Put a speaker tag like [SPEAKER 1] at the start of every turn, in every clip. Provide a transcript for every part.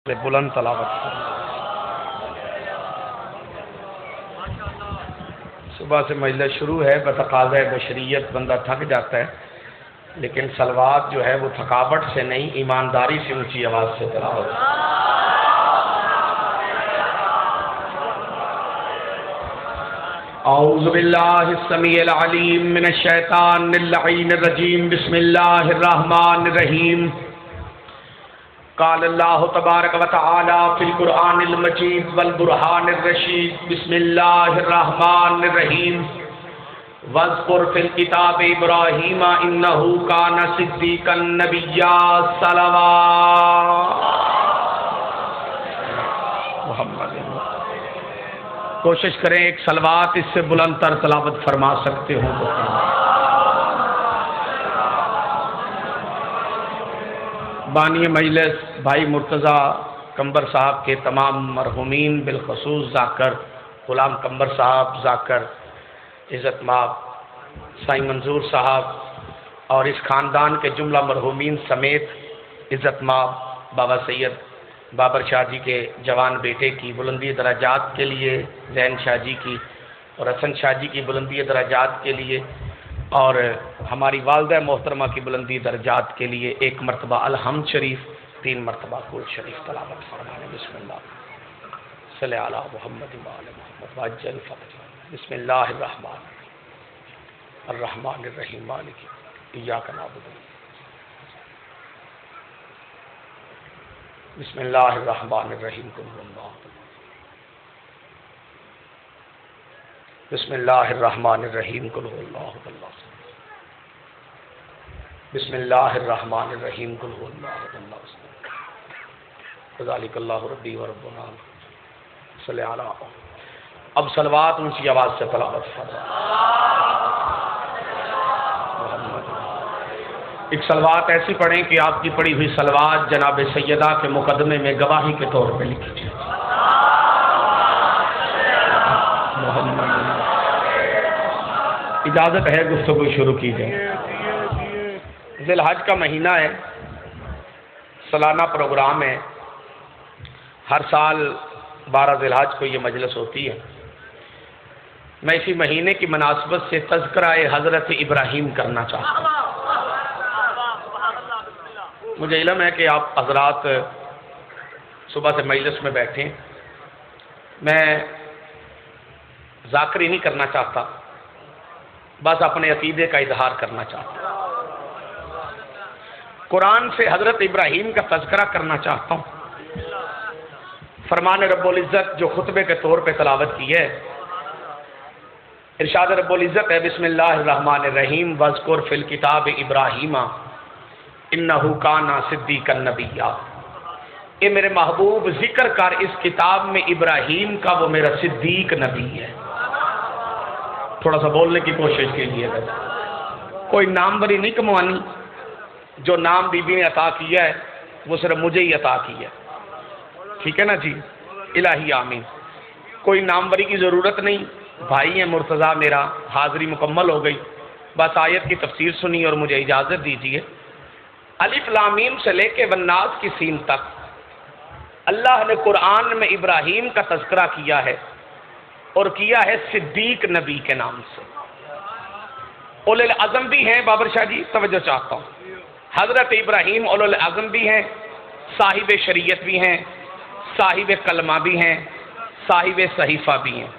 [SPEAKER 1] بلند تلاوت صبح سے مجلس شروع ہے، بتقاضۂ بشریت بندہ تھک جاتا ہے، لیکن صلوات جو ہے وہ تھکاوٹ سے نہیں، ایمانداری سے اونچی آواز سے تلاوت۔ اعوذ باللہ السمیع العلیم من الشیطان اللعین الرجیم، بسم اللہ الرحمن الرحیم۔ قال اللہ تبارک و تعالی فی القرآن المجید والبرہان الرشید، بسم اللہ الرحمن الرحیم۔ واذکر فی الکتاب ابراہیم انہ کان صدیقا نبیا، صلوات محمد۔ کوشش کریں ایک صلوات اس سے بلند تر تلاوت فرما سکتے ہوں تو بانی مجلس بھائی مرتضیٰ کمبر صاحب کے تمام مرحومین، بالخصوص ذاکر غلام کمبر صاحب، ذاکر عزت مآب سائیں منظور صاحب اور اس خاندان کے جملہ مرحومین سمیت عزت مآب بابا سید بابر شاہ جی کے جوان بیٹے کی بلندی درجات کے لیے، زین شاہ جی کی اور حسن شاہ جی کی بلندی درجات کے لیے، اور ہماری والدہ محترمہ کی بلندی درجات کے لیے ایک مرتبہ الحمد شریف، 3 مرتبہ قول شریف تلاوت فرمائیں۔ بسم اللہ صلی علی محمد وعلی محمد وعجل فتح۔ بسم اللہ الرحمن الرحمن الرحیم، مالک ایاک نعبد۔ بسم اللہ الرحمن الرحیم، قل هو اللہ۔ بسم اللہ الرحمن الرحیم، قل هو اللہ اللہ۔ بسم اللہ الرحمن الرحیم، قل هو اللہ اللہ۔ ذالک اللہ ربی و ربنا صلی علی۔ اب صلوات اونچی آواز سے تلاوت محمد۔ ایک صلوات ایسی پڑھیں کہ آپ کی پڑھی ہوئی صلوات جناب سیدہ کے مقدمے میں گواہی کے طور پہ لکھی جائے۔ محمد۔ اجازت ہے گفتگو شروع کی جائے۔ ذی الحج کا مہینہ ہے، سالانہ پروگرام ہے، ہر سال 12 ذی الحج کو یہ مجلس ہوتی ہے۔ میں اسی مہینے کی مناسبت سے تذکرہ حضرت ابراہیم کرنا چاہتا ہوں۔ مجھے علم ہے کہ آپ حضرات صبح سے مجلس میں بیٹھے، میں ذاکری نہیں کرنا چاہتا، بس اپنے عقیدے کا اظہار کرنا چاہتا ہوں۔ قرآن سے حضرت ابراہیم کا تذکرہ کرنا چاہتا ہوں۔ فرمان رب العزت جو خطبے کے طور پہ تلاوت کی ہے، ارشاد رب العزت ہے بسم اللہ الرحمن الرحیم، واذکر فی الکتاب ابراہیم انہ کان صدیقا نبیا۔ اے میرے محبوب ذکر کر اس کتاب میں ابراہیم کا، وہ میرا صدیق نبی ہے۔ تھوڑا سا بولنے کی کوشش کیجیے گا، کوئی نام بری نہیں کموانی، جو نام بی بی نے عطا کیا ہے وہ صرف مجھے ہی عطا کیا ہے، ٹھیک ہے نا جی؟ الہی آمین۔ کوئی نام بری کی ضرورت نہیں، بھائی ہیں مرتضیٰ، میرا حاضری مکمل ہو گئی، بس آیت کی تفسیر سنی اور مجھے اجازت دیجیے۔ الف لام میم سے لے کے والناس کی سین تک اللہ نے قرآن میں ابراہیم کا تذکرہ کیا ہے، اور کیا ہے صدیق نبی کے نام سے۔ اولو العزم بھی ہیں، بابر شاہ جی توجہ چاہتا ہوں، حضرت ابراہیم اولو العزم بھی ہیں، صاحب شریعت بھی ہیں، صاحب کلمہ بھی ہیں، صاحب صحیفہ بھی ہیں۔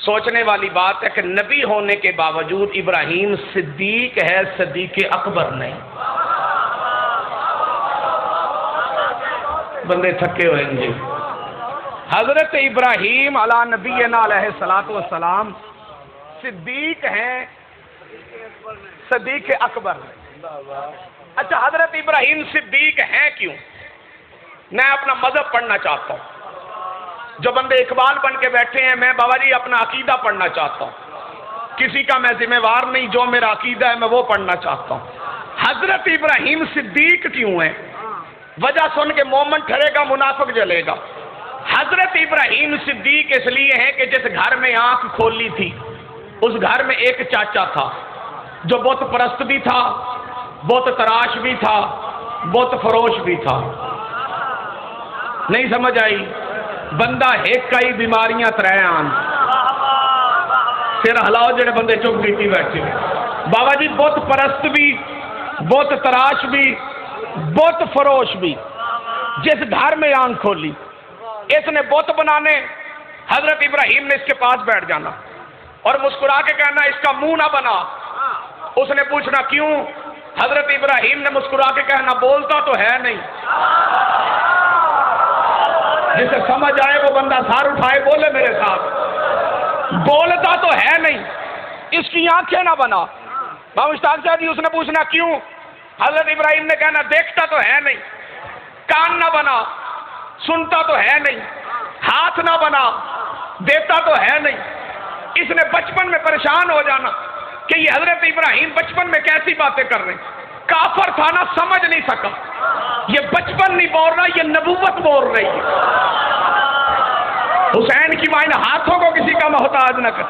[SPEAKER 1] سوچنے والی بات ہے کہ نبی ہونے کے باوجود ابراہیم صدیق ہے، صدیق اکبر نہیں۔ بندے تھکے ہوئے ہیں جی۔ حضرت ابراہیم علی نبینا علیہ الصلوۃ والسلام صدیق ہیں، صدیق اکبر نہیں۔ اچھا حضرت ابراہیم صدیق ہیں کیوں؟ میں اپنا مذہب پڑھنا چاہتا ہوں۔ جو بندے اقبال بن کے بیٹھے ہیں، میں بابا جی اپنا عقیدہ پڑھنا چاہتا ہوں، کسی کا میں ذمہ وار نہیں، جو میرا عقیدہ ہے میں وہ پڑھنا چاہتا ہوں۔ حضرت ابراہیم صدیق کیوں ہیں؟ وجہ سن کے مومن ٹھرے گا، منافق جلے گا۔ حضرت ابراہیم صدیق اس لیے ہیں کہ جس گھر میں آنکھ کھولی تھی اس گھر میں ایک چاچا تھا جو بت پرست بھی تھا، بت تراش بھی تھا، بت فروش بھی تھا۔ نہیں سمجھ آئی؟ بندہ ایک کئی بیماریاں ترے آن پھر ہلاؤ جڑے بندے چپ کیتی بیٹھے بابا جی بت پرست بھی، بت تراش بھی، بت فروش بھی، جس گھر میں آنکھ کھولی اس نے بت بنانے، حضرت ابراہیم نے اس کے پاس بیٹھ جانا اور مسکرا کے کہنا اس کا منہ نہ بنا۔ اس نے پوچھنا کیوں؟ حضرت ابراہیم نے مسکرا کے کہنا بولتا تو ہے نہیں۔ جسے سمجھ آئے وہ بندہ سار اٹھائے بولے میرے ساتھ، بولتا تو ہے نہیں، اس کی آنکھیں نہ بنا۔ بابا مشتاق صاحب جی اس نے پوچھنا کیوں؟ حضرت ابراہیم نے کہنا دیکھتا تو ہے نہیں، کان نہ بنا، سنتا تو ہے نہیں، ہاتھ نہ بنا، دیتا تو ہے نہیں۔ اس نے بچپن میں پریشان ہو جانا کہ یہ حضرت ابراہیم بچپن میں کیسی باتیں کر رہے ہیں، کافر تھا نا، سمجھ نہیں سکا، یہ بچپن نہیں بول رہا، یہ نبوت بول رہی ہے۔ حسین کی مائن ہاتھوں کو کسی کا محتاج نہ کر،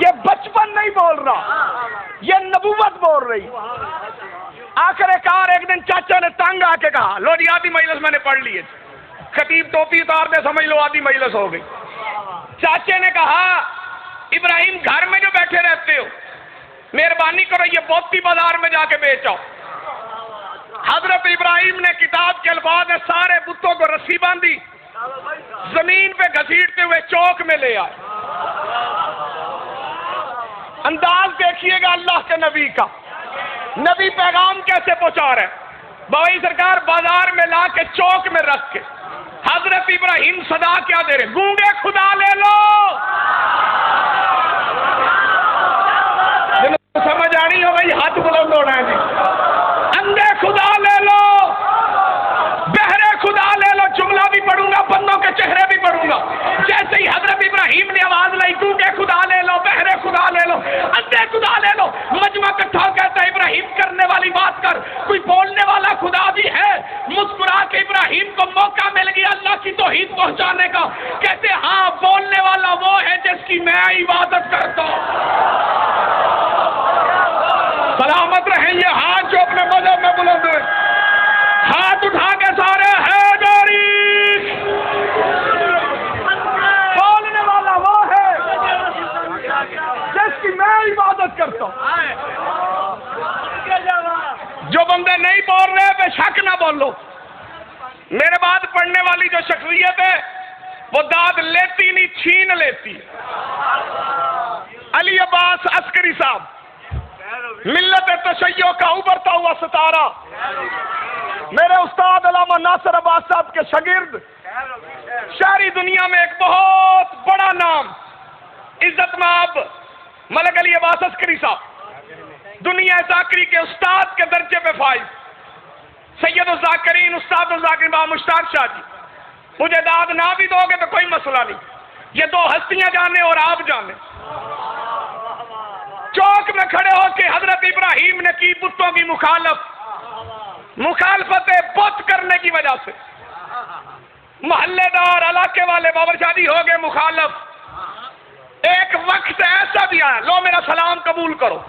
[SPEAKER 1] یہ بچپن نہیں بول رہا، یہ نبوت بول رہی۔ آخر کار ایک دن چاچا نے تنگ آ کے کہا لو جی آدھی مجلس میں نے پڑھ لی ہے، خطیب ٹوپی اتار دے سمجھ لو آدھی مجلس ہو گئی۔ چاچے نے کہا ابراہیم گھر میں جو بیٹھے رہتے ہو مہربانی کرو یہ بوتی بازار میں جا کے بیچو۔ حضرت ابراہیم نے کتاب کے الفاظ میں سارے بتوں کو رسی باندھی، زمین پہ گھسیٹتے ہوئے چوک میں لے آئے۔ انداز دیکھیے گا اللہ کے نبی کا، نبی پیغام کیسے پہنچا رہے ہیں۔ بابا سرکار بازار میں لا کے چوک میں رکھ کے حضرت ابراہیم صدا کیا دے رہے، گونگے خدا لے لو۔ سمجھ آنی ہو گئی ہاتھ بلند ہونا ہے جی، اندھے خدا لے لو، بہرے خدا لے لو، جملہ بھی پڑھوں گا بندوں کے چہرے بھی پڑھوں گا۔ جیسے ہی حضرت ابراہیم نے آواز لائی گونگے خدا لے لو، بہرے خدا لے لو، اندھے خدا لے لو، مجمع کٹھا کہتا ہے ابراہیم کرنے والی بات کر، کوئی بولنے والا خدا بھی ہے۔ مسکرا کے ابراہیم کو موقع مل گیا اللہ کی توحید پہنچانے کا، کہتے ہاں بولنے والا وہ ہے جس کی میں عبادت کرتا ہوں۔ سلامت رہیں یہ ہاتھ جو اپنے مذہب میں بلند ہوئے، ہاتھ اٹھا کے سارے حیدری، بولنے والا وہ ہے جس کی میں عبادت کرتا ہوں۔ جو بندے نہیں بول رہے بے شک نہ بولو۔ میرے بعد پڑھنے والی جو شخصیت ہے وہ داد لیتی نہیں چھین لیتی۔ علی عباس عسکری صاحب ملت تشیع کا ابھرتا ہوا ستارہ، میرے استاد علامہ ناصر عباس صاحب کے شاگرد، شہری دنیا میں ایک بہت بڑا نام، عزت مآب ملک علی عباس عسکری صاحب، دنیا ذاکری کے استاد کے درجے پہ فائز، سید الذاکرین استاد الذاکرین بابا مشتاق شاہ جی۔ مجھے داد نہ بھی دو گے تو کوئی مسئلہ نہیں، یہ دو ہستیاں جانے اور آپ جانے۔ چوک میں کھڑے ہو کے حضرت ابراہیم نے کی بتوں کی مخالفت بت کرنے کی وجہ سے، محلے دار علاقے والے باور شادی ہو گئے مخالف۔ ایک وقت ایسا بھی آیا لو میرا سلام قبول کرو،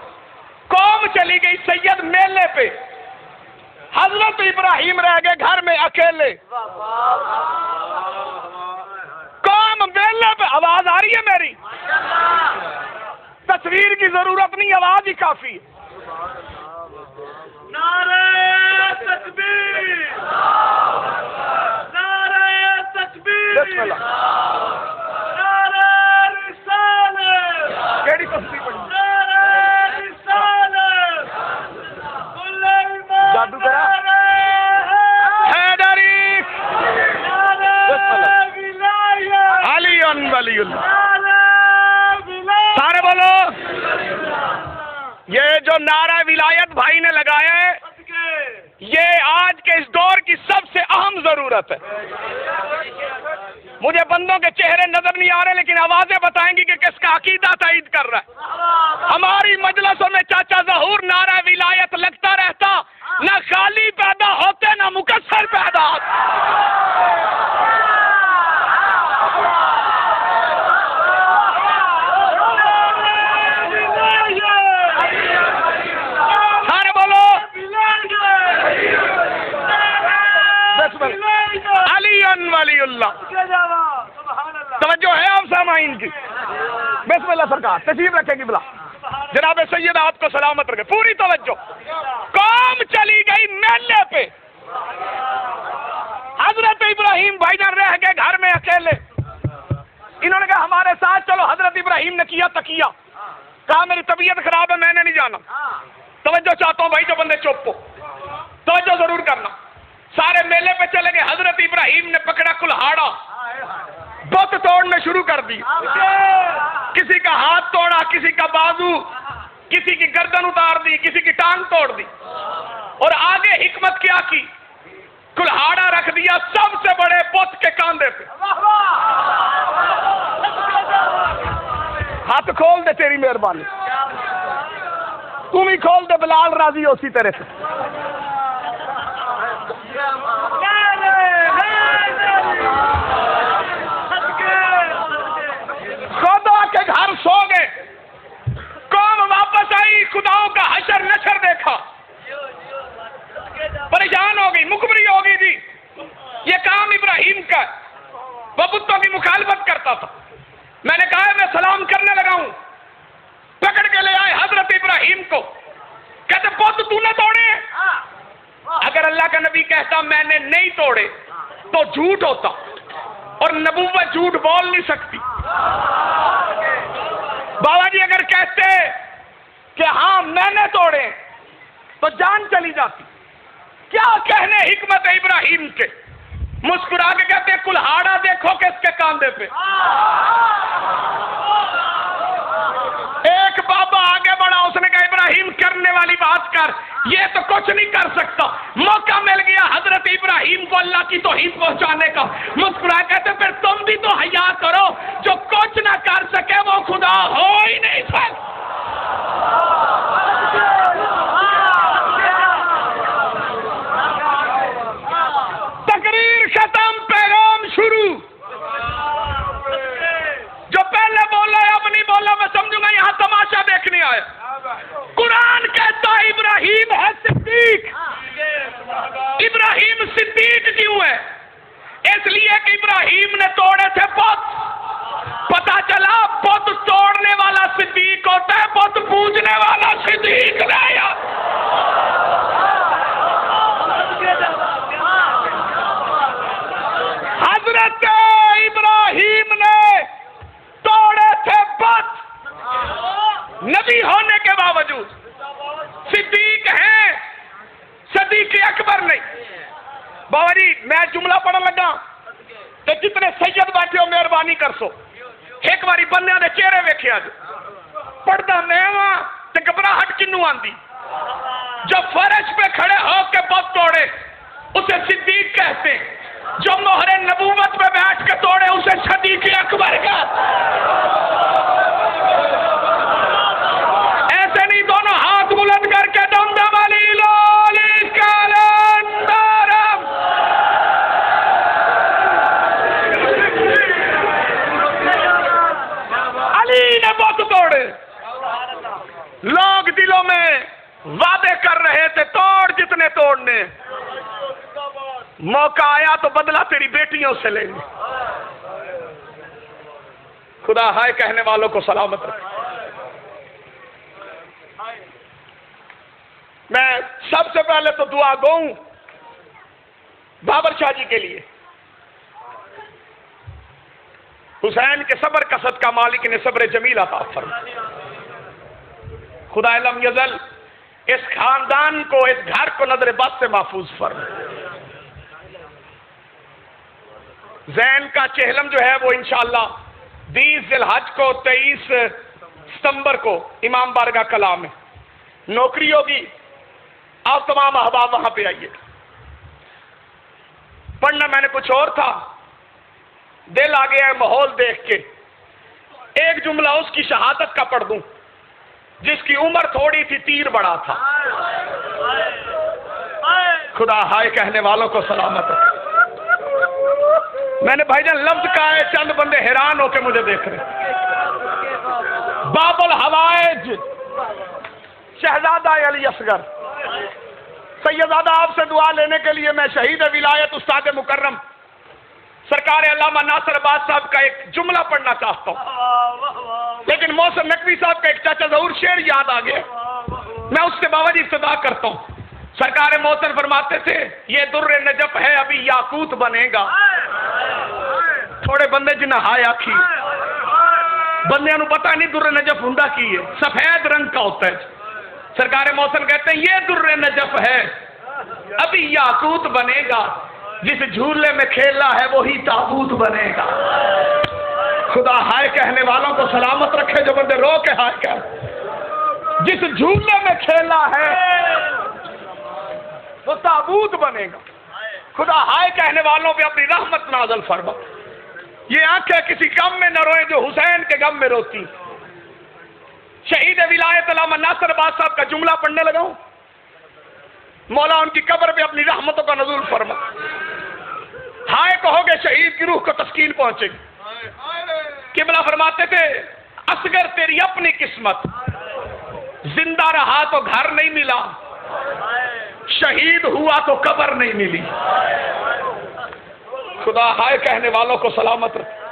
[SPEAKER 1] قوم چلی گئی سید میلے پہ، حضرت ابراہیم رہ گئے گھر میں اکیلے، قوم میلے پہ۔ آواز آ رہی ہے میری؟ تصویر کی ضرورت نہیں، آواز ہی کافی ہے۔ نعرہ تکبیر، نعرہ تکبیر، بسم اللہ، نعرہ رسالت، کیڑی تصویر پڑھی؟ نعرہ رسالت، جادو کرا حیدری، علی ولی اللہ، سارے بولو۔ یہ جو نعرہ ولایت بھائی نے لگایا ہے یہ آج کے اس دور کی سب سے اہم ضرورت ہے۔ مجھے بندوں کے چہرے نظر نہیں آ رہے لیکن آوازیں بتائیں گی کہ کس کا عقیدہ تائید کر رہا ہے۔ ہماری مجلسوں میں چاچا ظہور نعرہ ولایت لگتا رہتا، نہ خالی پیدا ہوتے نہ مکسر پیدا ہوتے۔ علی ولی اللہ. توجہ ہے آپ سامعین کی؟ بسم اللہ سرکار تشریف رکھیں گی بلا. جناب سید آپ کو سلامت رکھے. پوری توجہ. قوم چلی گئی میلے پہ. حضرت ابراہیم بھائی جان رہ گئے گھر میں اکیلے. انہوں نے کہا ہمارے ساتھ چلو. حضرت ابراہیم نے کیا تکیہ. کہا میری طبیعت خراب ہے میں نے نہیں جانا. توجہ چاہتا ہوں بھائی جو بندے چپ ہو توجہ ضرور کرنا. سارے میلے پہ چلے گئے. حضرت ابراہیم نے پکڑا کلہاڑا بت توڑنے شروع کر دی. کسی کا ہاتھ توڑا, کسی کا بازو, کسی کی گردن اتار دی, کسی کی ٹانگ توڑ دی. اور آگے حکمت کیا کی؟ کلہاڑا رکھ دیا سب سے بڑے بت کے کاندھے پہ. ہاتھ کھول دے تیری مہربانی. تم ہی کھول دے بلال راضی ہو اسی طرح سے. خدا کے گھر سو گئے. قوم واپس آئی. خداؤں کا حشر نشر دیکھا. پریشان ہو گئی, مخبری ہو گئی. جی یہ کام ابراہیم کا ہے. وہ بتوں کی مخالفت کرتا تھا. میں نے کہا میں سلام کرنے لگا ہوں. پکڑ کے لے آئے حضرت ابراہیم کو. کہتے بت تو نے توڑے ہیں. اگر اللہ کا نبی کہتا میں نے نہیں توڑے تو جھوٹ ہوتا, اور نبوت جھوٹ بول نہیں سکتی. بابا جی اگر کہتے کہ ہاں میں نے توڑے تو جان چلی جاتی. کیا کہنے حکمت ابراہیم کے. مسکرا کے کہتے ہیں کلہاڑا دیکھو کس کے کاندھے پہ. ایک بابا آگے بڑھا, اس نے کہا ابراہیم کرنے والی بات کر, یہ تو کچھ نہیں کر سکتا. موقع مل گیا حضرت ابراہیم کو اللہ کی توحید پہنچانے کا. مسکرا کہتے پھر تم بھی تو حیا کرو. جو کچھ نہ کر سکے وہ خدا ہو ہی نہیں سکتا. تقریر ختم, پیغام شروع. جو پہلے بولا اب نہیں بولا میں سمجھوں گا یہاں تماشا دیکھنے آیا. قرآن کہتا ہے ابراہیم ہے صدیق. ابراہیم صدیق کیوں ہے؟ اس لیے کہ ابراہیم نے توڑے تھے بت. پتا چلا بت توڑنے والا صدیق ہوتا ہے, بت پوجنے والا صدیق نہیں. حضرت ابراہیم نے توڑے تھے بت. نبی ہونے کے باوجود صدیق ہیں, صدیق اکبر نہیں. بابا جی میں جملہ پڑھن لگا تو جتنے سید بیٹھے ہو مہربانی کر سو ایک باری بندیاں دے چہرے ویکھے اج. پڑھدا میں ہاں تے گھبراہٹ کینوں آندی. جب فرش پہ کھڑے ہو کے بت توڑے اسے صدیق کہتے ہیں. جو مہر نبوت پہ بیٹھ کے توڑے اسے صدیق اکبر کا. ایسے نہیں, دونوں ہاتھ بلند کر کے دمدم علی لالی کالندرم. علی نے بت توڑے. لوگ دلوں میں وعدے کر رہے تھے توڑ جتنے توڑنے. موقع آیا تو بدلہ تیری بیٹیوں سے لیں گے. خدا ہائے کہنے والوں کو سلامت رکھے. میں سب سے پہلے تو دعا گوں بابر شاہ جی کے لیے. حسین کے صبر کا صدقہ مالک نے صبر جمیل عطا فرمائے. خدا لم یزل اس خاندان کو, اس گھر کو نظر بد سے محفوظ فرمائے. زین کا چہلم جو ہے وہ انشاءاللہ 20 ذی الحج کو 23 ستمبر کو امام بارگاہ کلام میں نوکری ہوگی. آپ تمام احباب وہاں پہ آئیے. پڑھنا میں نے کچھ اور تھا, دل آ گیا ہے ماحول دیکھ کے. ایک جملہ اس کی شہادت کا پڑھ دوں جس کی عمر تھوڑی تھی تیر بڑا تھا. خدا ہائے کہنے والوں کو سلامت رکھے. میں نے بھائی جان لفظ کہا ہے, چند بندے حیران ہو کے مجھے دیکھ رہے. باب الحوائج شہزادہ علی اصغر سیدزادہ آپ سے دعا لینے کے لیے میں شہید ولایت استاد مکرم سرکار علامہ ناصر آباد صاحب کا ایک جملہ پڑھنا چاہتا ہوں، لیکن محسن نقوی صاحب کا ایک چاچا ظہور شعر یاد آ گیا، میں اس سے باوجہ ابتدا کرتا ہوں۔ سرکار محسن فرماتے تھے یہ در نجف ہے ابھی یاقوت بنے گا۔ تھوڑے بندے جنہیں ہائے آکھی، بندیاں نو پتہ نہیں در نجف ہوندا کی ہے، سفید رنگ کا ہوتا ہے۔ سرکار محسن کہتے ہیں یہ در نجف ہے ابھی یاقوت بنے گا، جس جھولے میں کھیلا ہے وہی تابوت بنے گا۔ خدا ہائے کہنے والوں کو سلامت رکھے جو بندے رو کے ہائے کہہ، جس جھولے میں کھیلا ہے وہ تابوت بنے گا۔ خدا ہائے کہنے والوں پہ اپنی رحمت نازل فرما۔ یہ آنکھیں کسی غم میں نہ روئیں جو حسین کے غم میں روتی۔ شہید ولایت علامہ ناصر آباد صاحب کا جملہ پڑھنے لگا ہوں، مولا ان کی قبر پہ اپنی رحمتوں کا نزول فرما۔ ہائے کہو گے شہید کی روح کو تسکین پہنچے گی۔ قبلہ فرماتے تھے اصغر تیری اپنی قسمت، زندہ رہا تو گھر نہیں ملا، شہید ہوا تو قبر نہیں ملی۔ خدا ہائے کہنے والوں کو سلامت رکھے۔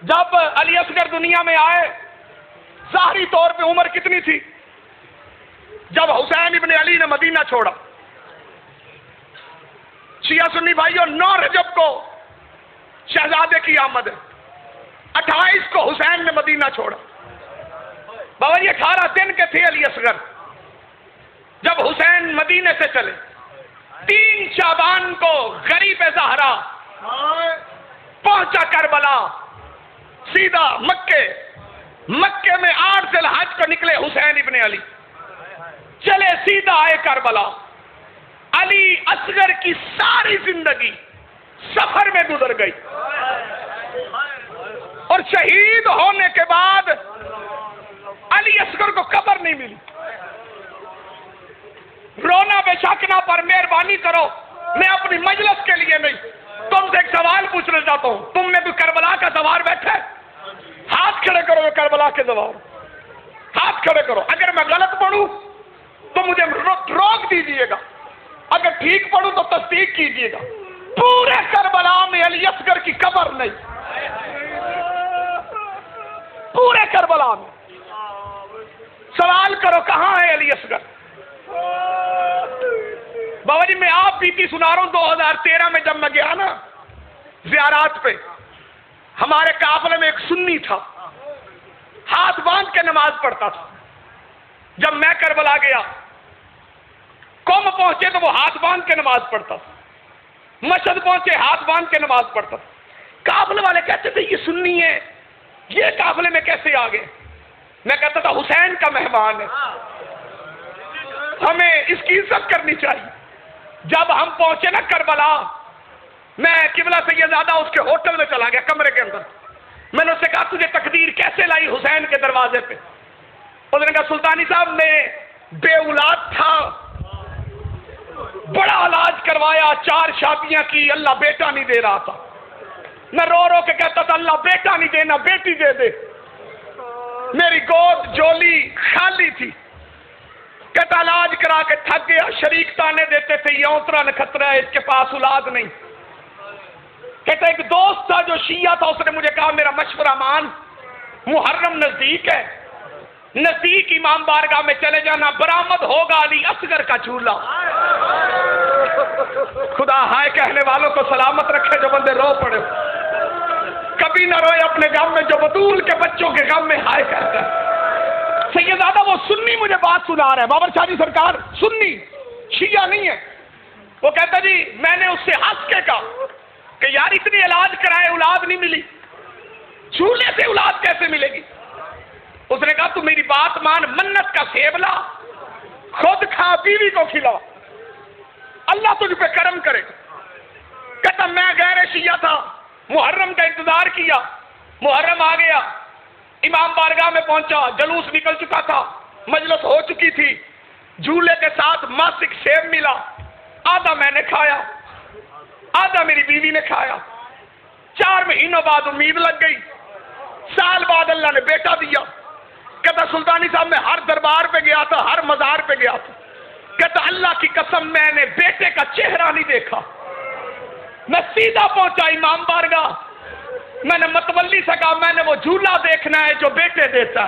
[SPEAKER 1] جب علی اصغر دنیا میں آئے، ظاہری طور پہ عمر کتنی تھی؟ جب حسین ابن علی نے مدینہ چھوڑا، شیعہ سنی بھائیوں، 9 رجب کو شہزادے کی آمد ہے، 28 کو حسین نے مدینہ چھوڑا۔ بابا یہ 18 دن کے تھے علی اصغر جب حسین مدینے سے چلے۔ 3 شعبان کو غریب زہرا پہنچا کربلا، سیدھا مکے میں 8 ذی الحج کو نکلے حسین ابن علی، چلے سیدھا آئے کربلا۔ علی اصغر کی ساری زندگی سفر میں گزر گئی، اور شہید ہونے کے بعد علی اصغر کو قبر نہیں ملی۔ رونا بے شکنا پر مہربانی کرو، میں اپنی مجلس کے لیے نہیں، تم سے ایک سوال پوچھنا چاہتا ہوں، تم میں کوئی کربلا کا سوار بیٹھا ہے؟ ہاتھ کھڑے کرو میں کربلا کے سوار، ہاتھ کھڑے کرو۔ اگر میں غلط پڑھوں تو مجھے روک دیجئے گا، اگر ٹھیک پڑھوں تو تصدیق کیجئے گا۔ پورے کربلا میں علی اصغر کی قبر نہیں، پورے کربلا میں۔ سوال کرو کہاں ہے علی اصغر؟ بابا جی میں آپ بیتی سنا رہا ہوں، 2013 میں جب میں گیا نا زیارات پہ، ہمارے قافلے میں ایک سنی تھا، ہاتھ باندھ کے نماز پڑھتا تھا۔ جب میں کربلا گیا، قوم پہنچے تو وہ ہاتھ باندھ کے نماز پڑھتا تھا، مشہد پہنچے ہاتھ باندھ کے نماز پڑھتا تھا۔ قافلے والے کہتے تھے یہ سنی ہے، یہ قافلے میں کیسے آ گئے؟ میں کہتا تھا حسین کا مہمان ہے، ہمیں اس کی عزت کرنی چاہیے۔ جب ہم پہنچے نا کربلا، میں قبلہ سیدزادہ اس کے ہوٹل میں چلا گیا، کمرے کے اندر۔ میں نے اس سے کہا تجھے تقدیر کیسے لائی حسین کے دروازے پہ؟ اس نے کہا سلطانی صاحب میں بے اولاد تھا، بڑا علاج کروایا، 4 شادیاں کی، اللہ بیٹا نہیں دے رہا تھا۔ میں رو رو کے کہتا تھا اللہ بیٹا نہیں دینا، بیٹی دے دے۔ میری گود جولی خالی تھی، کہتا علاج کرا کے تھک گیا، شریک تانے دیتے تھے یہ اونترا نکھترا ہے، اس کے پاس اولاد نہیں۔ کہتا ایک دوست تھا جو شیعہ تھا، اس نے مجھے کہا میرا مشورہ مان، محرم نزدیک ہے، نزدیک امام بارگاہ میں چلے جانا، برآمد ہوگا علی اصغر کا چولہا۔ خدا ہائے کہنے والوں کو سلامت رکھے جو بندے رو پڑے، کبھی نہ روئے اپنے غم میں جو بطول کے بچوں کے غم میں ہائے کرتا ہے۔ سیدزادہ وہ سنی مجھے بات سنا رہا ہے، بابر شاہ جی سرکار سنی، شیعہ نہیں ہے۔ وہ کہتا جی میں نے اس سے ہنس کے کہا کہ یار اتنی علاج کرائے اولاد نہیں ملی، چولہے سے اولاد کیسے ملے گی؟ اس نے کہا تو میری بات مان، منت کا سیب لا، خود کھا، بیوی کو کھلا، اللہ تجھ پہ کرم کرے۔ کہتا میں غیر شیعہ تھا، محرم کا انتظار کیا، محرم آ گیا، امام بارگاہ میں پہنچا، جلوس نکل چکا تھا، مجلس ہو چکی تھی، جھولے کے ساتھ ماسک سیب ملا، آدھا میں نے کھایا، آدھا میری بیوی نے کھایا۔ 4 مہینوں بعد امید لگ گئی، سال بعد اللہ نے بیٹا دیا۔ کہتا سلطانی صاحب میں ہر دربار پہ گیا تھا، ہر مزار پہ گیا تھا، کہتا اللہ کی قسم میں نے بیٹے کا چہرہ نہیں دیکھا۔ میں سیدھا پہنچا امام بارگاہ. میں نے متولی سے کہا میں نے وہ جھولا دیکھنا ہے جو بیٹے دیتا.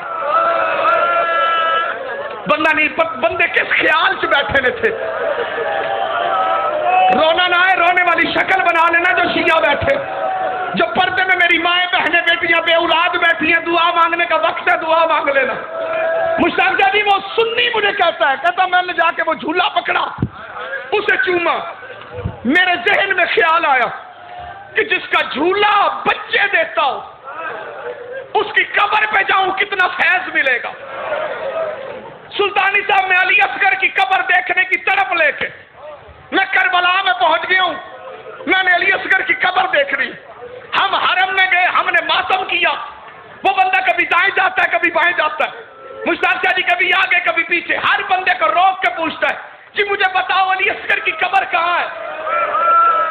[SPEAKER 1] بندہ نہیں بندے کس خیال سے بیٹھے نے تھے. رونا نہ ہے، رونے والی شکل بنا لینا جو شیعہ بیٹھے، جو پردے میں میری مائیں بہنیں بیٹیاں بے اولاد بیٹھی ہیں، دعا مانگنے کا وقت ہے، دعا مانگ لینا. مشتاق جی وہ سنی مجھے کہتا ہے، کہتا میں نے جا کے وہ جھولا پکڑا، اسے چوما. میرے ذہن میں خیال آیا کہ جس کا جھولا بچے دیتا ہو اس کی قبر پہ جاؤں کتنا فیض ملے گا. سلطانی صاحب میں علی اصغر کی قبر دیکھنے کی طرف لے کے میں کربلا میں پہنچ گیا ہوں. میں نے علی اصغر کی قبر دیکھ رہی. ہم حرم میں گئے، ہم نے ماتم کیا. وہ بندہ کبھی دائیں جاتا ہے کبھی بائیں جاتا ہے. مشتاق شاہ جی کبھی آگے کبھی پیچھے، ہر بندے کو روک کے پوچھتا ہے جی مجھے بتاؤ علی اصغر کی قبر کہاں ہے.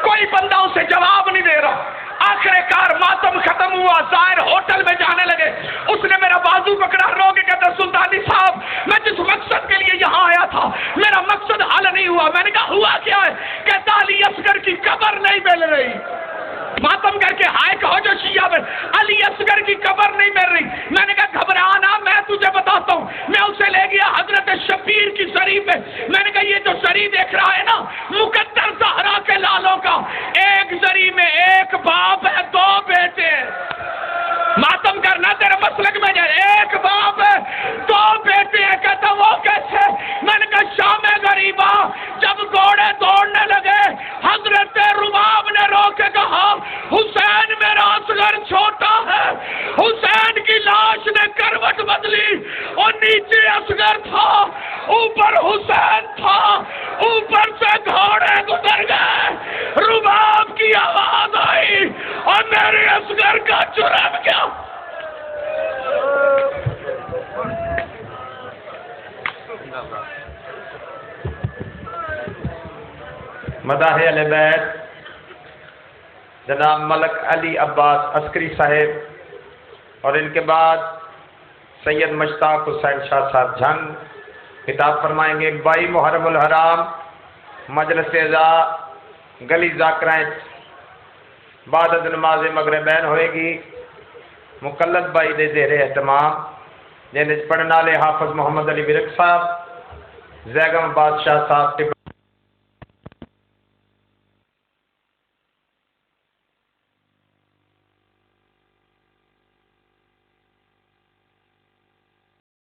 [SPEAKER 1] کوئی بندہ اسے جواب نہیں دے رہا. آخر کار ماتم ختم ہوا، ظاہر ہوٹل میں جانے لگے. اس نے میرا بازو پکڑا، رو کے کہتا سلطانی صاحب میں جس مقصد کے لیے یہاں آیا تھا میرا مقصد حل نہیں ہوا. میں نے کہا ہوا کیا ہے؟ کہتا علی اصغر کی قبر نہیں مل رہی. ماتم کر کے ہائے کہو جو شیعہ میں علی اصغر کی قبر نہیں مل رہی. میں نے کہا گھبرانا، میں تجھے بتاتا ہوں. میں اسے لے گیا حضرت شبیر کی زری پہ. میں نے کہا یہ جو زری دیکھ رہا ہے نا مقدر زہرا کے لالوں کا، ایک زری میں ایک باپ ہے دو بیٹے. ماتم کرنا تیرے مسلک میں جائے، ایک باپ ہے دو بیٹے ہیں. کہتا وہ کیسے؟ میں نے کہا شام غریبا جب گھوڑے دوڑنے لگے حضرت رباب نے رو کے کہا حسین میرا اصغر چھوٹا ہے. حسین کی لاش نے کروٹ بدلی اور نیچے اصغر تھا اوپر حسین تھا، اوپر سے گھوڑے گزر گئے. رباب کی آواز آئی اور میرے اصغر کا جرم کیا. مداح اہل بیت جناب ملک علی عباس عسکری صاحب اور ان کے بعد سید مشتاق حسین شاہ صاحب جھنگ خطاب فرمائیں گے. 22 محرم الحرام مجلس اعزاء گلی ذاکرائیں بعد از نماز مغربین ہوئے گی. مقلد بائی دے زیر اہتمام جن پڑھنے والے حافظ محمد علی ورک صاحب، زیگم بادشاہ صاحب